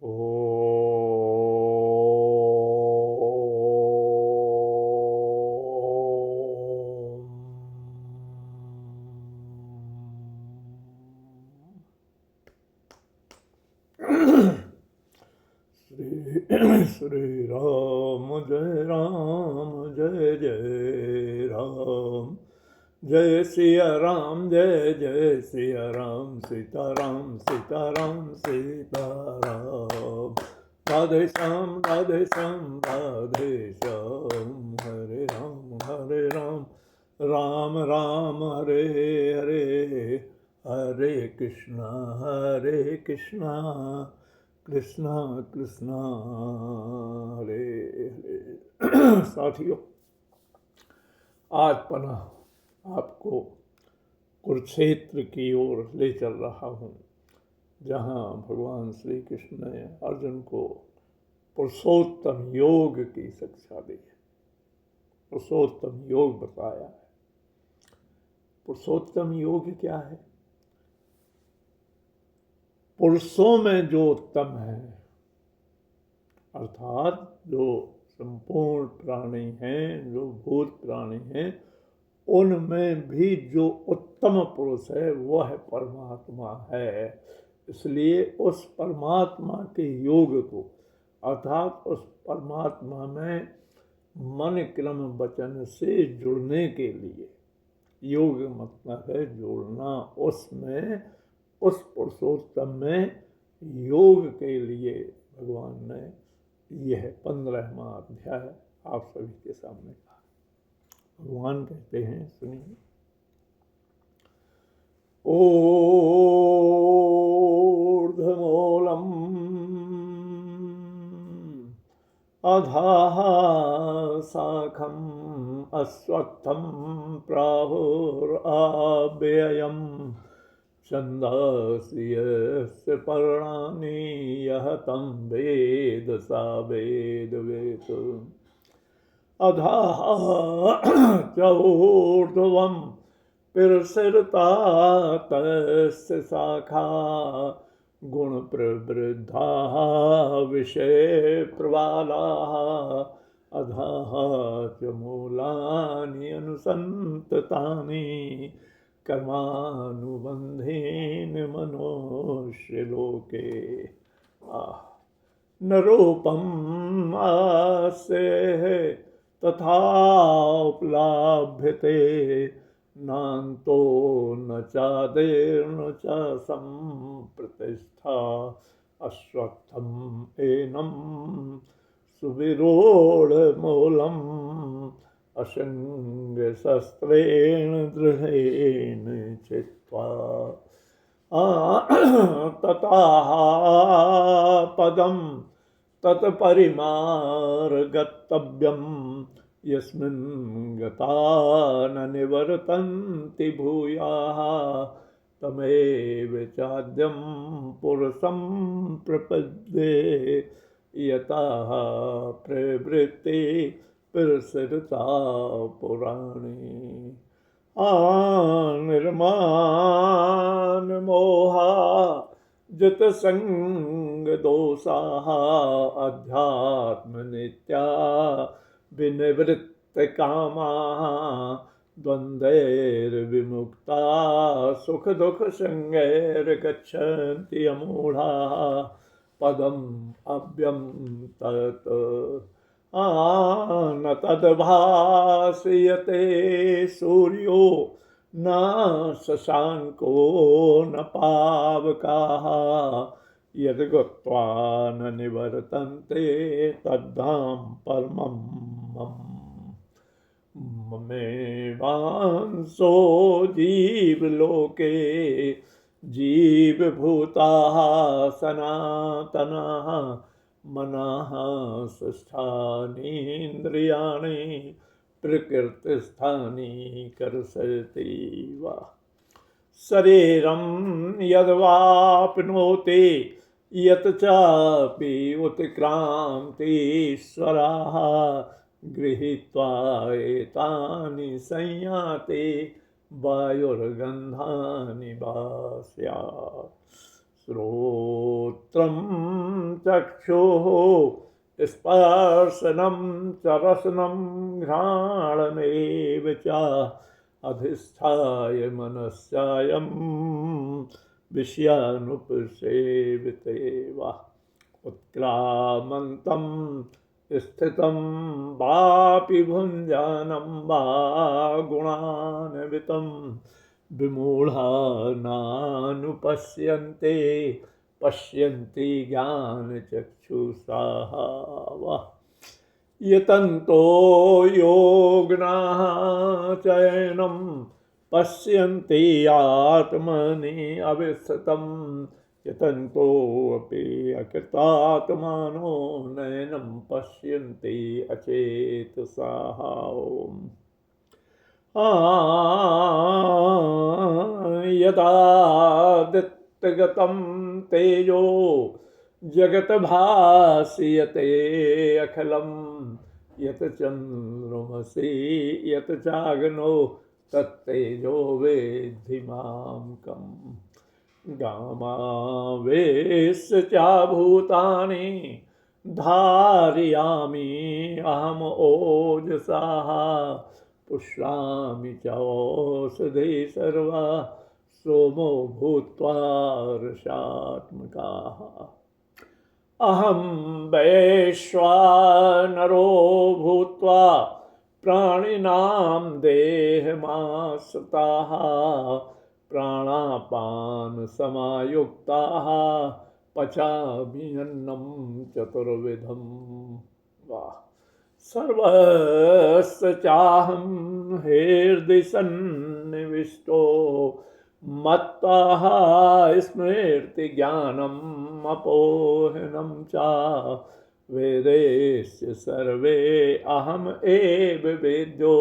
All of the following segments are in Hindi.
ओ श्री राम जय जय राम, जय सिया राम जय जय सिया राम, सीताराम सीताराम सीताराम, राधे श्याम राधे श्याम राधे श्याम, हरे राम राम राम हरे हरे, हरे कृष्णा कृष्णा कृष्णा हरे हरे। साथियों, आज पुनः आपको कुरुक्षेत्र की ओर ले चल रहा हूँ, जहाँ भगवान श्री कृष्ण ने अर्जुन को पुरुषोत्तम योग की शिक्षा दी है, पुरुषोत्तम योग बताया है। पुरुषोत्तम योग क्या है? पुरुषों में जो उत्तम है, अर्थात जो संपूर्ण प्राणी हैं, जो भूत प्राणी हैं, उनमें भी जो उत्तम पुरुष है वह परमात्मा है। इसलिए उस परमात्मा के योग को, अर्थात उस परमात्मा में मन क्रम वचन से जुड़ने के लिए, योग मतलब है जोड़ना, उसमें उस पुरुषोत्तम में योग के लिए भगवान ने यह 15वां अध्याय आप सभी के सामने कहा। भगवान कहते हैं, सुनिए, ऊर्ध्वमूलम् अधः शाखम् अश्वत्थं प्राहुरव्ययम् छन्दांसि यस्य पर्णानि यः तं वेद स वेदवित्। अधः च ऊर्ध्वं पिरसृता तस्य शाखा, गुणप्रवृद्धाः विषयप्रवालाः, अधः च मूलानि अनुसन्ततानि, कर्मानुबन्धेन मनुष्यलोके। न रूपम् आस्य तथा उपलभ्यते, नान्तो न चादिर्न च सम्प्रतिष्ठा, अश्वत्थम् एनं सुविरूढमूलम् असंगशस्त्रेण दृढेन चित्वा। ततः पदं तत्परिमार्गतव्यं, यस्मिन् गता न निवर्तन्ति भूयाः, तमेव चाद्यं पुरुषं प्रपद्ये, यतः प्रवृत्ति प्रसृता पुराणी। निर्माण मोहा जितसंगदोषाः, अध्यात्म नित्या विनिवृत्तकामाः, द्वन्द्वैर्विमुक्ता सुख दुख संगैर्गच्छन्ति अमूढाः, पदम् अव्यं तत् न तद्भासयते सूर्यो न शशाङ्को न पावकाः, यद्गत्वा न निवर्तन्ते तद्धाम परमं मम। ममेवांसो जीवलोके जीवभूताः सनातनाः, मनः षष्ठानीन्द्रियाणि प्रकृतिस्थानि कर्षति वा। शरीरं यद्वाप्नोति यत् चापि उत्क्रान्तीश्वराः, गृहीत्वा एतानि संयाति वायुर्गन्धानि वास्यात्। श्रोत्रं चक्षुः स्पर्शनं च रसनं घ्राणमेव च अधिष्ठाय मनस्यायं विषयानुपसेवते वा उत्क्रामन्तं स्थितं वापि भुञ्जानं वा गुणान्वितं विमूढा नानुपश्यन्ते पश्यन्ति ज्ञानचक्षुषा वः यतन्तो योगिनः चैनं पश्यन्ति आत्मनि अविस्थितं यतन्तोऽपि अकृतात्मानो नैनं पश्यन्ति अचेतसाः यदादित्यगतं तेजो जगत भासयते अखिलं यत चन्द्रमसि यत चाग्नो तत्तेजो वेद्धि मामकम् गामावेश्य च भूतानि धारयामि अहम ओजसा पुष्णामि च औषधि सर्वा सोमो भूत्वा रसात्मकाः अहं वैश्वानरो भूत्वा प्राणिनां देहमाश्रिताः प्राणापान समायुक्ताः पचामि अन्नं चतुर्विधं वाह सर्वस्य चाहं हृदि सन्निविष्टो मत्तः स्मृति ज्ञानम् अपोहनं च वेदैश्च सर्वे अहम् एव वेद्यो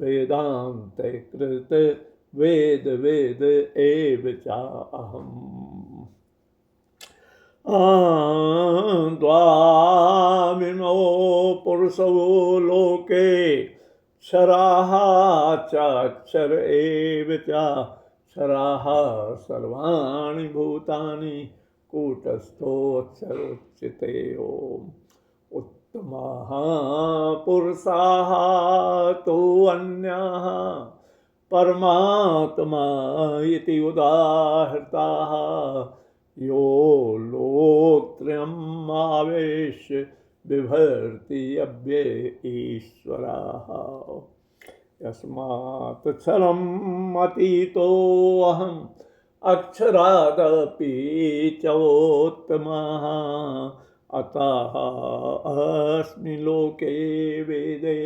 वेदान्ते कृत वेद एव चाहम् द्वामिमो पुरुषो लोके क्षराः चाक्षर एव च क्षराः सर्वाणि भूतानि कूटस्थोऽक्षरोच्यते ओम् उत्तमाः पुरुषाः तु अन्याः परमात्मा इति उदाहृताः यो लोकत्रयम् आवेश्य बिभर्ति अव्यय ईश्वरः यस्मात् क्षरम् अतीतोऽहम् अक्षरादपि चोत्तमः अतः अस्मि लोके वेदे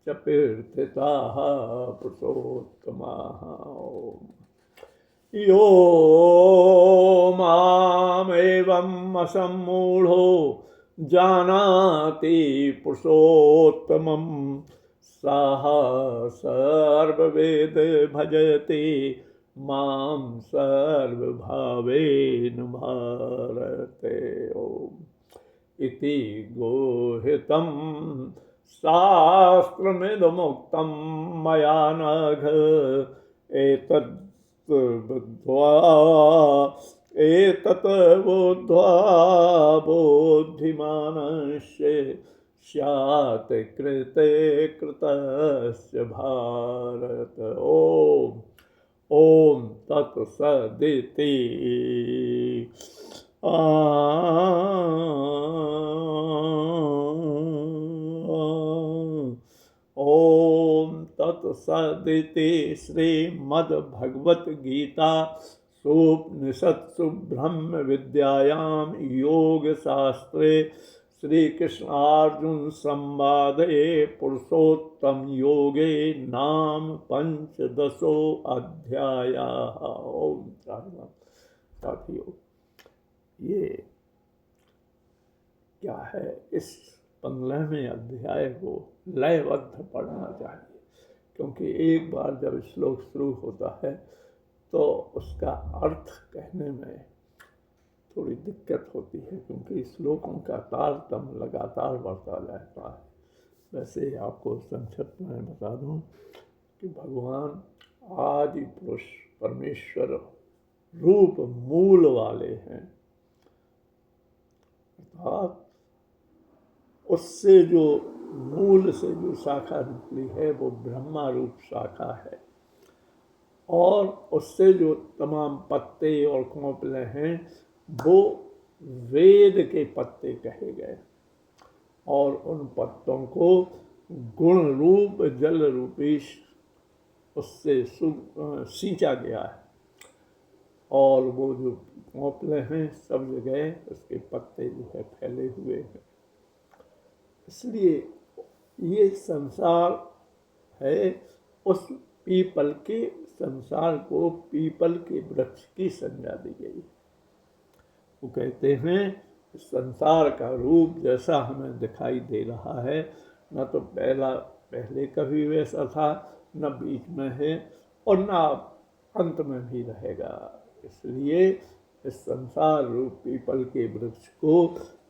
च प्रथितः पुरुषोत्तमः यो मामेवम् असम्मूढो जानाति पुरुषोत्तमम् सः सर्ववेद भजति मां सर्वभावेन भारते ओम् इति गोहितं शास्त्रमिदमुक्तं मया नघ एतत् बुद्ध्वा बुद्धिमानस्य स्यात् कृते कृतस्य भारत ओम् ॐ तत्सदिति ॐ तत्सदिति श्रीमद्भगवद्गीता उपनिषत्सु ब्रह्म विद्यायां योगशास्त्रे श्रीकृष्णार्जुन संवादे पुरुषोत्तम योगे नाम पंचदशो अध्यायः। ओम साथियों, ये क्या है, इस 15वें अध्याय को लयबद्ध पढ़ना चाहिए, क्योंकि एक बार जब श्लोक शुरू होता है तो उसका अर्थ कहने में थोड़ी दिक्कत होती है, क्योंकि श्लोकों का तारतम्य लगातार बढ़ता रहता है। वैसे आपको संक्षिप्त में बता दूं कि भगवान आदि पुरुष परमेश्वर रूप मूल वाले हैं, अर्थात उससे जो मूल से जो शाखा निकली है वो ब्रह्मा रूप शाखा है, और उससे जो तमाम पत्ते और कोंपले हैं वो वेद के पत्ते कहे गए, और उन पत्तों को गुण रूप जल रूपी उससे सींचा गया है, और वो जो कोंपले हैं सब जगह उसके पत्ते जो है फैले हुए हैं। इसलिए ये संसार है, उस पीपल के संसार को पीपल के वृक्ष की संज्ञा दी गई। वो कहते हैं संसार का रूप जैसा हमें दिखाई दे रहा है, न तो पहले कभी वैसा था, न बीच में है, और न अंत में भी रहेगा। इसलिए इस संसार रूप पीपल के वृक्ष को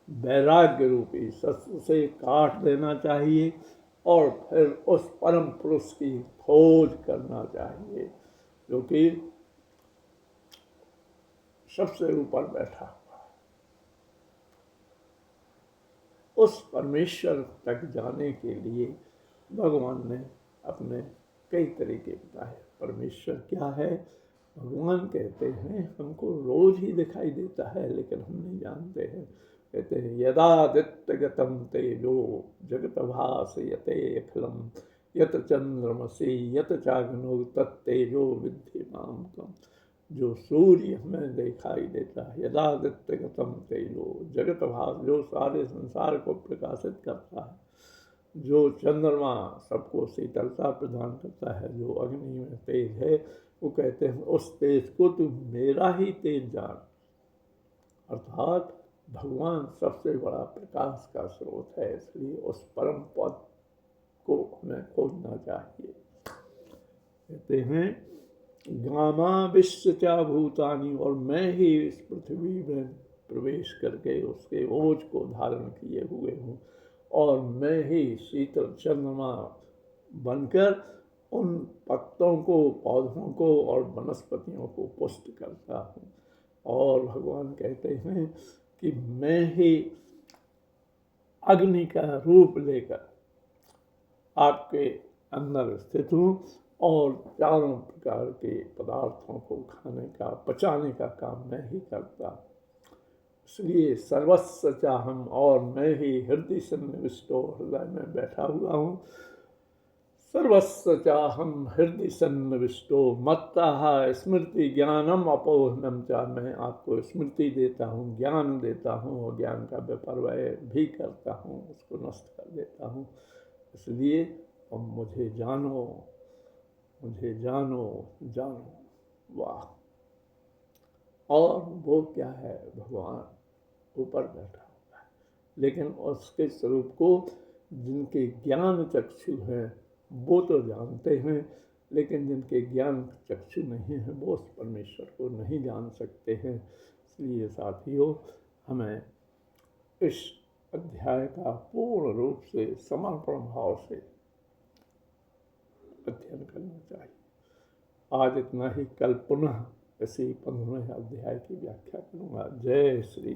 वैराग्य रूपी शस्त्र से काट देना चाहिए, और फिर उस परम पुरुष की खोज करना चाहिए जो कि सबसे ऊपर बैठा हुआ है। उस परमेश्वर तक जाने के लिए भगवान ने अपने कई तरीके बताए। परमेश्वर क्या है? भगवान कहते हैं हमको रोज ही दिखाई देता है लेकिन हम नहीं जानते हैं। कहते हैं यदादित्यगतम तेजो जगत भासयते अखिलम यत चंद्रमसि यत चाग्नो तत्तेजो विद्धि माम तम। जो सूर्य हमें दिखाई देता है, यदादित्यगतम तेजो जगत भास, जो सारे संसार को प्रकाशित करता है, जो चंद्रमा सबको शीतलता प्रदान करता है, जो अग्नि में तेज है, वो कहते हैं उस तेज को तू मेरा ही तेज जान। अर्थात भगवान सबसे बड़ा प्रकाश का स्रोत है, इसलिए उस परम पद को हमें खोजना चाहिए। कहते हैं गामा विश्वचा भूतानी, और मैं ही इस पृथ्वी में प्रवेश करके उसके ओज को धारण किए हुए हूँ, और मैं ही शीतल चंद्रमा बनकर उन पत्तों को, पौधों को और वनस्पतियों को पुष्ट करता हूँ। और भगवान कहते हैं कि मैं ही अग्नि का रूप लेकर आपके अंदर स्थित हूँ, और चारों प्रकार के पदार्थों को खाने का, पचाने का काम मैं ही करता हूँ। इसलिए सर्वस्व चाहम, और मैं ही हृदय सन्निविष्टो, हृदय में बैठा हुआ हूँ। सर्वस्व चाहम हृदय सन्निविष्टो मत्तः स्मृति ज्ञानम अपोहनम चा, मैं आपको स्मृति देता हूँ, ज्ञान देता हूँ, और ज्ञान का व्यपर्वय भी करता हूँ, उसको नष्ट कर देता हूँ। इसलिए अब मुझे जानो, मुझे जानो, जानो। वाह! और वो क्या है? भगवान ऊपर बैठा हुआ है, लेकिन उसके स्वरूप को जिनके ज्ञान चक्षु हैं वो तो जानते हैं, लेकिन जिनके ज्ञान चक्षु नहीं है वो उस परमेश्वर को नहीं जान सकते हैं। इसलिए साथियों, हमें इस अध्याय का पूर्ण रूप से समर्पण भाव से अध्ययन करना चाहिए। आज इतना ही, कल पुनः इसी 15वें अध्याय की व्याख्या करूँगा। जय श्री